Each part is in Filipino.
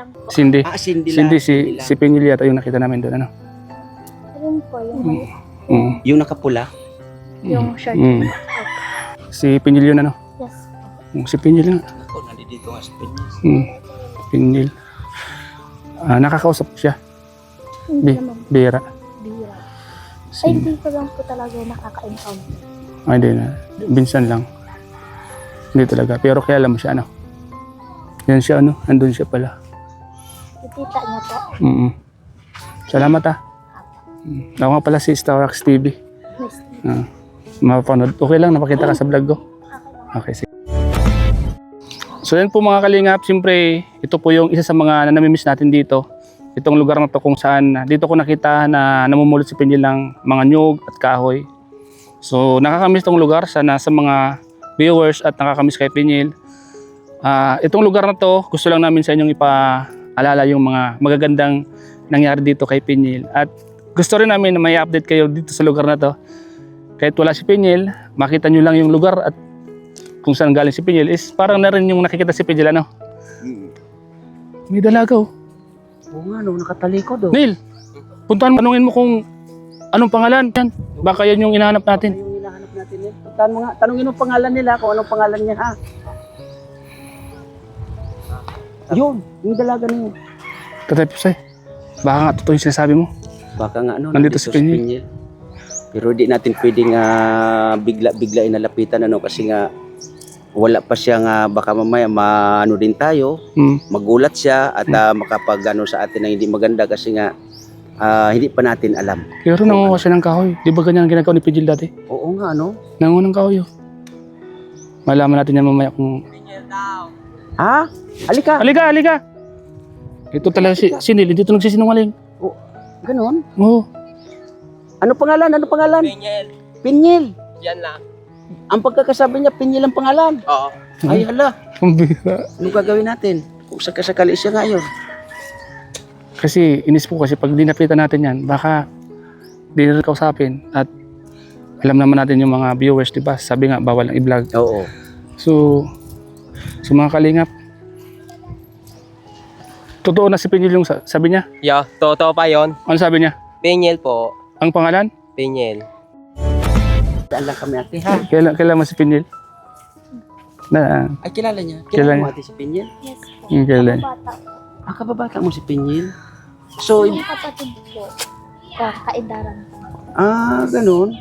lang po. Cindy. Cindy Cindy, lang. si Pinyol yata yung nakita namin doon, ano? Ayun po, yung maliit. Yung nakapula. Yung short. Mm. Si Pinyol yun, ano? Yes. Si Pinyol yun. Ako, nandito nga sa Pinyol. Pinyol. Nakakausap ko siya. Hindi naman. Bira. Bira. Ay, hindi ko lang po talaga nakaka-encounter. Ay, hindi na. Binsan lang. Hindi talaga. Pero kaya alam mo siya, ano? Yan siya, ano? Andun siya pala. Itita niya po. Salamat, ah. Ako nga pala si Starax TV. Yes. Mapapanood. Okay lang, napakita ka sa vlog ko. Okay, sige. So yan po mga kalingap, siyempre ito po yung isa sa mga namimiss natin dito. Itong lugar na to kung saan dito ko nakita na namumulot si Pinyol ng mga nyug at kahoy. So nakakamiss itong lugar, sana sa mga viewers at nakakamiss kay Pinyol. Itong lugar na to, gusto lang namin sa inyong ipaalala yung mga magagandang nangyari dito kay Pinyol. At gusto rin namin na may update kayo dito sa lugar na to. Kahit wala si Pinyol, makita nyo lang yung lugar at kung saan galing si Pinyol is parang na rin yung nakikita si Pinyol, ano? May dalaga, oh. Oo nga, no, nakatalikod, oh. Neil, puntahan mo, tanungin mo kung anong pangalan yan. Baka yan yung hinahanap natin. Yung hinahanap natin, eh. Puntahan mo nga, tanungin mo pangalan nila, kung anong pangalan niya, ha? Yun, yung dalaga na yun. Tatay Pusay, baka nga totoo yung sinasabi mo. Baka nga, ano, Nandito si Pinyol. Pero di natin pwedeng bigla inalapitan, ano, kasi nga wala pa siya nga, baka mamaya maano din tayo, magulat siya at makapag ano sa atin na hindi maganda kasi nga hindi pa natin alam. Pero nangunga siya ng kahoy. Di ba ganyan ang ginagawa ni Pinyol dati? Oo nga, ano? Nangunga ng kahoy, oh. Malaman natin yan mamaya kung... Ha? Halika! Halika! Ito talaga si Neil, hindi ito nagsisinungaling. Oh, ganon? Oo. Ano pangalan? Pinyol. Pinyol. Yan lang. Ang pagkakasabi niya, Pinyol ang pangalan. Oo. Ay, hala. Ang bira. Anong gagawin natin? Kung sakasakali siya ngayon. Kasi inis po kasi pag dinapitan natin yan, baka di rin kausapin at alam naman natin yung mga viewers, di ba? Sabi nga, bawal ang i-vlog. Oo. So mga kalingap, totoo na si Pinyol yung sabi niya? Yo, totoo pa yon. Ano sabi niya? Pinyol po. Ang pangalan? Pinyol. Saan lang kami ate, ha? Kailan mo si Pinyol? Ay, kilala niya. Kilala Kilala mo niya. ate si Pinyol? Yes po. Kailan? Bata. Kababata mo si Pinyol? So, Yung kapatid po. Kaidaran po. ganun.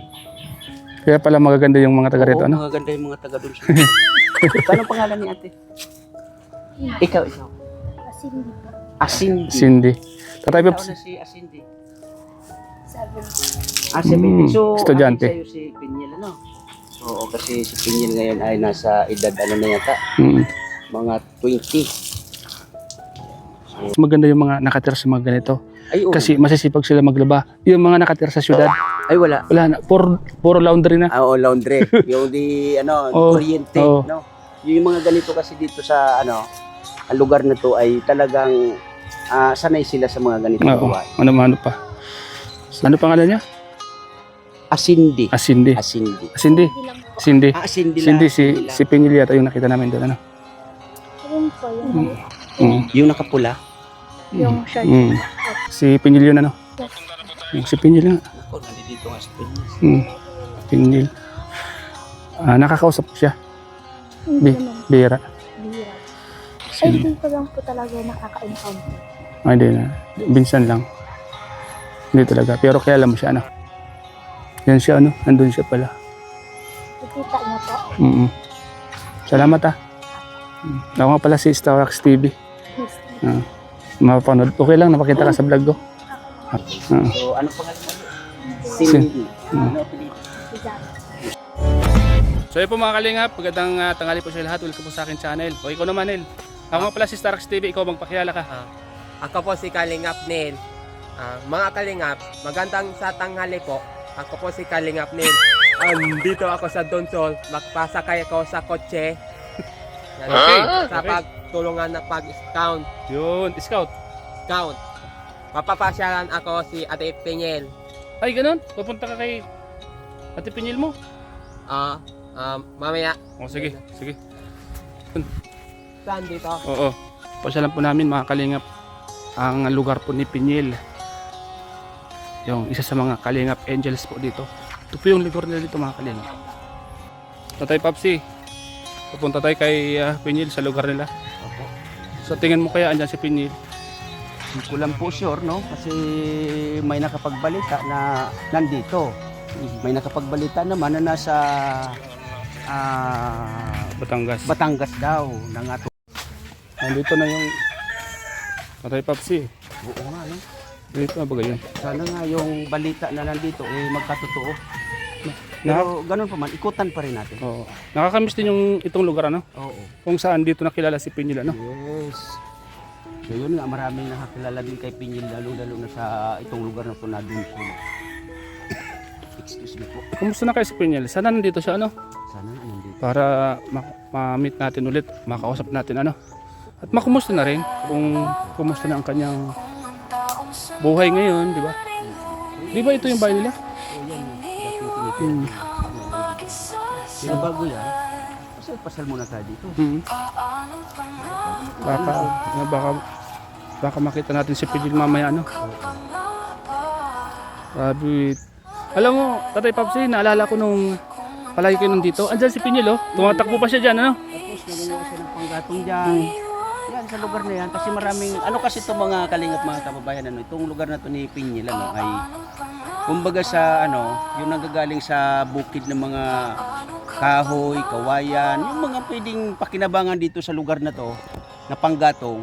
Kaya pala magaganda yung mga taga rito, ano? Mga ganda yung mga taga doon. Anong pangalan ni ate? Ikaw. Kasi hindi po. Asindi. Cindy. Tatay Tao Peps, na si Asindi. 7. 70. So, Estudyante. sa'yo si Pinyol, ano? Oo, kasi si Pinyol ngayon ay nasa edad, ano na yata? Mga 20. maganda yung mga nakatira sa mga ganito. Ay, oo. Kasi masisipag sila maglaba. Yung mga nakatira sa syudad, Ay, wala. wala na. Puro laundry na. Oo, laundry. Yung di, ano, Oo, kuryente, oo. no? Yung mga ganito kasi dito sa, ano, ang lugar na to ay talagang sanay sila sa mga ganitong Oo. buhay. Ano pa. Ano pangalan niya? Asindi. Cindy. Asindi. Cindy. Hindi lang po. Cindy. Asindi Cindy, lang. si Pinyol yata yung nakita namin doon, ano? Ayun po, yung maliit. Yung nakapula. Yung short. Si Pinyol yun, ano? Yes. Si Pinyol nga. Ako, nandito nga sa Pinyol. Pinyol. Nakakausap ko siya. Hindi naman. Bira. Bira. Ay, hindi ko lang po talaga nakaka-encounter. Ay, hindi na. Binsan lang. Hindi talaga. Pero kaya alam mo siya, ano? Yan siya, ano? Andun siya pala. Itita niya po. Salamat, ah. Ako nga pala si Starax TV. Yes. Mapapanood. Okay lang, napakita ka sa vlog ko. So, ano pangalan mo? Cindy. Ano pinili? So yun po mga kalingap, magandang tanghali po sa lahat. Welcome po sa akin channel. O ikaw naman, Neil. Ako nga pala si Starax TV, ikaw magpakilala ka. Ako po si Kalingap Neil. Mga Kalingap, magandang sa tanghali po. Ako po si Kalingap Neil. Dito ako sa Donsol. Magpasakay ako sa kotse. Okay. Sa pagtulungan ng pag-scout. Yun, scout. Mapapasyalan ako si Ate Pinyol. Ay, ganun. Pupunta ka kay Ate Pinyol mo. Mamaya. O sige. Saan dito? Oo. Pasyalan po namin mga kalingap. ang lugar po ni Piñil. Yung isa sa mga Kalingap Angels po dito. Ito po yung lugar nila dito mga Kalingap. Tatay Papsi, pupunta tayo kay Piñil sa lugar nila. Opo. So tingin mo kaya andyan si Piñil? Hindi ko lang po sure, no? Kasi may nakapagbalita na nandito. May nakapagbalita naman na nasa Batangas. Batangas daw. Ng ato. Nandito na yung Tatay Papsi. Oo nga, no? Dito na ba yun? Sana nga yung balita na nandito magkatotoo. Pero ganun pa man, ikutan pa rin natin. Oo. Nakakamiss din yung itong lugar ano? Oo. Kung saan dito nakilala si Piñil ano? Yes. So yun nga, maraming nakakilala din kay Piñil, lalo na sa itong lugar na ito na Dunsol. Excuse me po. Kumusta na kayo si Piñil? Sana nandito siya ano? Sana nandito. Para ma-meet natin ulit, makausap natin ano. At makumusta na rin kung kumusta na ang kanyang buhay ngayon, di ba? Di ba ito yung bahay nila? Sino bago yan? Pasal muna tayo dito. Baka makita natin si Piñil mamaya ano. Grabe. Alam mo, Tatay Papsi, naalala ko nung palagi kayo nandito. Andyan si Piñil oh. Tumatakbo pa siya dyan ano. Tapos nagagawa siya ng panggatong dyan. Yan sa lugar na yan kasi maraming kasi itong mga Kalingap mga kababayan itong lugar na to ni Piñil ay kumbaga sa yung nanggagaling sa bukid ng mga kahoy, kawayan, yung mga pwedeng pakinabangan dito sa lugar na to na panggatong.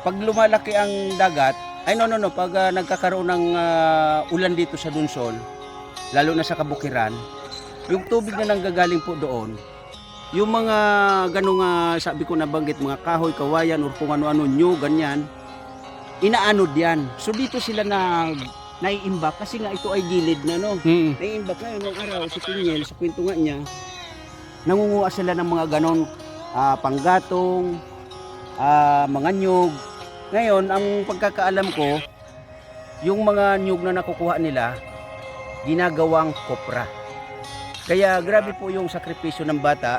Pag lumalaki ang dagat, pag nagkakaroon ng ulan dito sa Dunsol, lalo na sa kabukiran, yung tubig na nanggagaling po doon, yung mga ganong sabi ko nabanggit, mga kahoy, kawayan, or kung ano-ano, nyo, ganyan, inaanod yan. So dito sila naiimbak kasi nga ito ay gilid na naiimbak ngayon ng araw si Piñil, sa kwento nga niya, nangunguha sila ng mga ganon panggatong, mga nyug. Ngayon, ang pagkakaalam ko, yung mga nyug na nakukuha nila, ginagawang kopra. Kaya grabe po yung sakripisyo ng bata.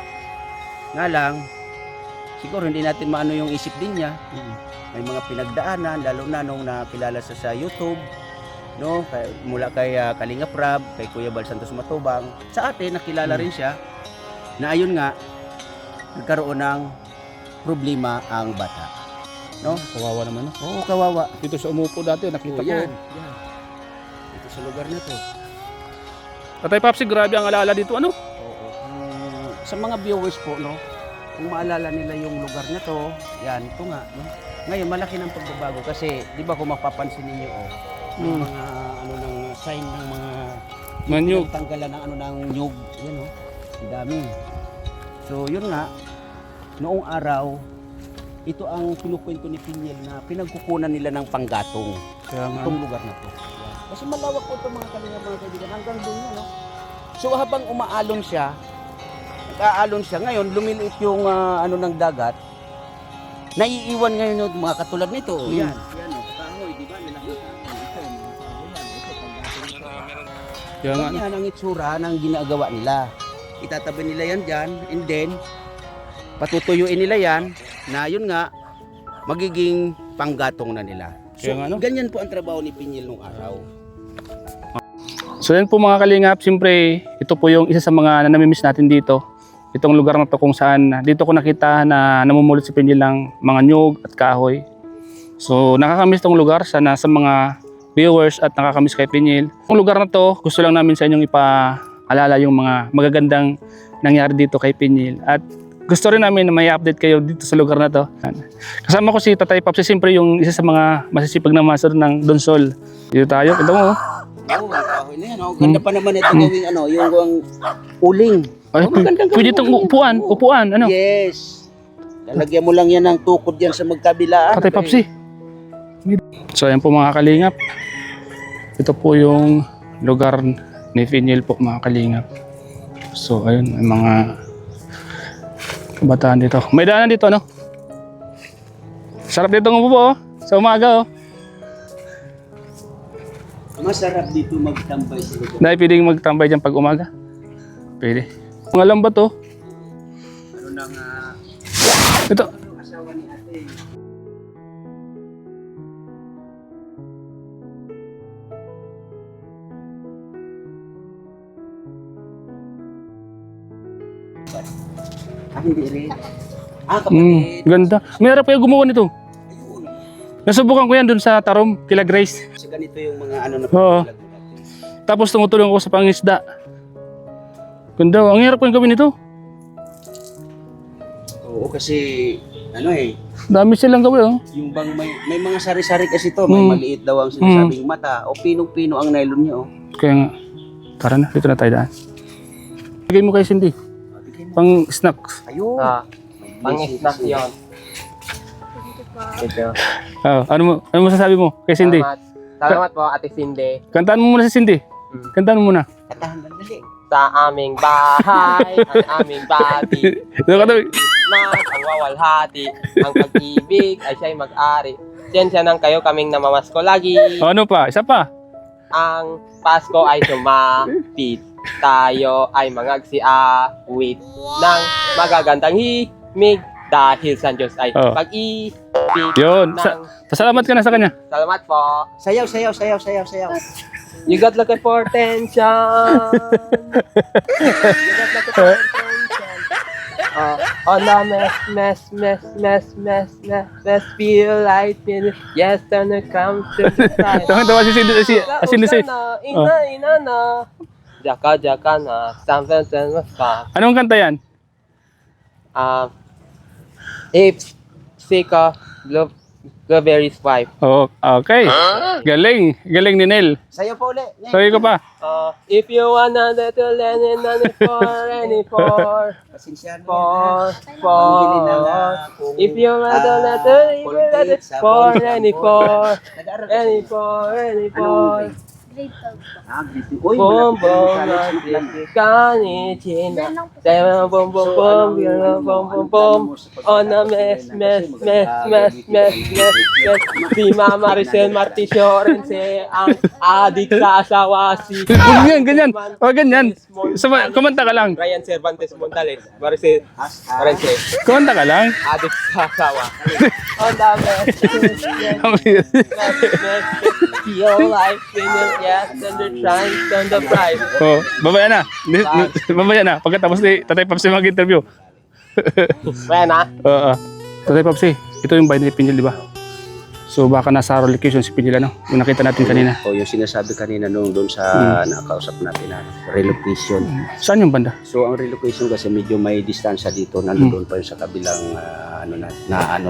Nga lang, siguro hindi natin maano yung isip din niya. May mga pinagdaanan, lalo na nung nakilala sa YouTube, no? Mula kay Kalingap Rab, kay Kuya Bal Santos Matubang. Sa atin, nakilala rin siya na ayun nga, nagkaroon ng problema ang bata. No? Kawawa naman no? Oo, kawawa. Dito sa umupo dati, nakita ko. Yan. Dito sa lugar na to. Tatay Papsi, grabe ang alaala dito ano? Oo. Sa mga viewers po, no, kung maalala nila yung lugar na to, yan, ito nga. No? Ngayon, malaki ng pagbabago kasi, di ba kung mapapansin ninyo, may mga ng sign ng mga nyug. Tanggalan ng ng nyug. Yan, no? Ang dami. So, yun nga, noong araw, ito ang kinukwento ni Piñil na pinagkukunan nila ng panggatong. Kaya nga. Itong lugar na to. Yan. Kasi malawak po itong mga Kalingap mga kaibigan. Hanggang doon yan, no? So habang umaalon siya, nag-aalon siya, ngayon lumiliit yung ng dagat, naiiwan ngayon yung mga katulad nito. Yan. Yan, no? Kahoy, di ba? Kaya nga. Yan ang itsura ng ginagawa nila. Itatabi nila yan dyan, and then, patutuyuin nila yan, na yun nga, magiging panggatong na nila. So, Kaya nga, no? ganyan po ang trabaho ni Piñil nung araw. So yan po mga Kalingap, siyempre ito po yung isa sa mga namimiss natin dito. Itong lugar na to kung saan dito ko nakita na namumulot si Piñil ng mga nyug at kahoy. So nakakamiss tong lugar, sana sa mga viewers at nakakamiss kay Piñil. Yung lugar na to, gusto lang namin sa inyong ipaalala yung mga magagandang nangyari dito kay Piñil. At gusto rin namin na may update kayo dito sa lugar na to. Kasama ko si Tatay Papsi, siyempre yung isa sa mga masisipag na master ng Dunsol. Dito tayo, ito mo. Oo, kahoy na yan. Ganda pa naman ito gawing yung uling. Ay, pwede itong upuan, ano? Yes. Lalagyan mo lang yan ng tukod yan sa magkabilaan. Tatay Papsi. So ayan po mga Kalingap. Ito po yung lugar ni Piñil po mga Kalingap. So ayun, may mga kabataan dito. May daanan dito, no? Sarap dito ng upo, sa umaga, oh. Masarap dito magtambay sa lugar. Dahil pwedeng magtambay dyan pag umaga. Pwede. Mga lambat, oh. Ano nang Ito. asawa ni ate. Hindi rin. Kapatid. Ganda. Mayroon kayo gumawa nito. Nasubukan ko yan dun sa Tarom, kila Grace. Kasi ganito yung mga ano na Oo. Tapos tumutulong ako sa pangisda. Ganda. Ang hirap ko yung gawin nito. Oo, kasi ano Dami silang gawin, oh. yung bang may mga sari-sari kasi to, may maliit daw ang sinasabing mata o pinong-pino ang nylon niya, oh. Kaya nga. Tara na, dito na tayo daan. Bigay mo kay Cindy. Pang snacks. Ayun. Pang-snack yun. Ito. Ano masasabi mo kay Cindy? Salamat po, Ate Cindy. Kantaan mo muna si Cindy. Kantaan mo muna. Katahan lang dali. Sa aming bahay, ang aming bati. Ito ka tabi. Mas ang wawalhati, ang pag-ibig ay siya'y mag-ari. Siyensya nang kayo kaming namamasko lagi. Ano pa? Isa pa. Ang Pasko ay sumapit. Tayo ay mangagsiawit ng magagandang himig dahil sa Diyos ay pag-ibig Yun. ng... Pasalamat ka na sa kanya. Salamat po. Sayaw. You got looking for attention. You got looking for attention. On the mess, feel like it. Yes, turn it come to the side. Tawa si Cindy. Cindy say. Ina na. Jaka na. Something was pa. Anong kanta yan? If Sika, Blueberry's wife. Oh, okay. Galing. Galing ni Nel. Sayaw pa uli. Sabi ko pa. If you wanna little any for Pasensyahan for Bumili na nga kung, if you wanna little for any for Grade 12 po. Uy, Bom malapit bom na natin college. kanichina. Yan lang po. Dahil bom bom bom on a mess. Si Mama Ricel Martisiorense ang adik sa asawa si Ganyan. O, ganyan. Kumanta ka lang. Ryan Cervantes Montales. Maricel Maricel. Kumanta ka lang. Adik sa asawa. On the mess. Feel like yes, and they're trying to turn the price. Oh, babaya na. Babaya na. Pagkatapos ni Tatay Papsi mag-interview. Kaya na? Oo. Tatay Papsi, ito yung bahay ni Pinjel, di ba? So baka nasa location si Pinjel, ano? Yung nakita natin kanina. O yung sinasabi kanina nung doon sa nakausap natin na relocation. Saan yung banda? So ang relocation kasi medyo may distansya dito, nandoon pa yun sa kabilang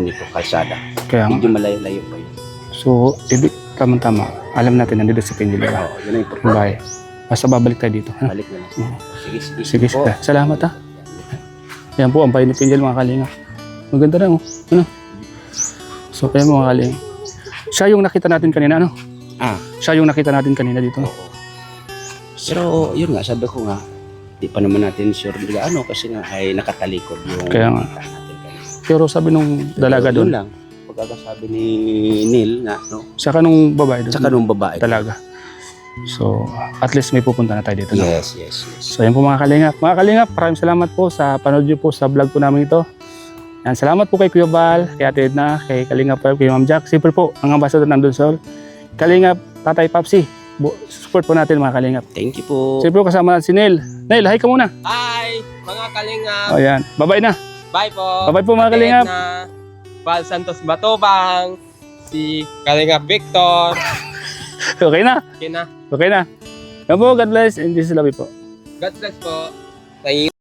nito kalsada. Kaya nga. Medyo malayo-layo pa yun. So, tama-tama. Alam natin nandito si Pinjel, di ba? Oo, yun ang Yung importante. bahay. Basta babalik tayo dito. Ha? Balik na lang. Sige. Sige, sige. Salamat, ha. Yan po ang bahay ni Pinjel, mga kalinga. Maganda na, oh. Ano? So, kaya mga kalinga. Siya yung nakita natin kanina, ano? Siya yung nakita natin kanina dito. Pero yun nga, sabi ko nga, di pa naman natin sure kasi nga ay nakatalikod yung Kaya nga. nakita natin kanina. Pero sabi nung dalaga Yun doon, lang. Pagkakasabi ni Neil nga, no? saka nung babae doon. Saka nung babae. Dalaga. So, at least may pupunta na tayo dito. No? Yes. So, yan po mga kalingap. Mga kalingap, maraming salamat po sa panood nyo po sa vlog po namin ito. Yan, salamat po kay Kuya Bal, kay Ate Edna, kay Kalingap, kay Ma'am Jack. Siyempre po, ang ambassador ng Donsol. Kalingap, Tatay Papsi. Support po natin mga kalingap. Thank you po. Siyempre po kasama natin si Neil. Neil, hi ka muna. Hi, mga kalingap. O yan, bye-bye na. Bye po. Bye-bye po mga kalingap. Val Santos Batobang, si Kalingap Victor. Okay na. Okay na. Okay na. Yan po, God bless and Jesus love you po. God bless po. Thank you.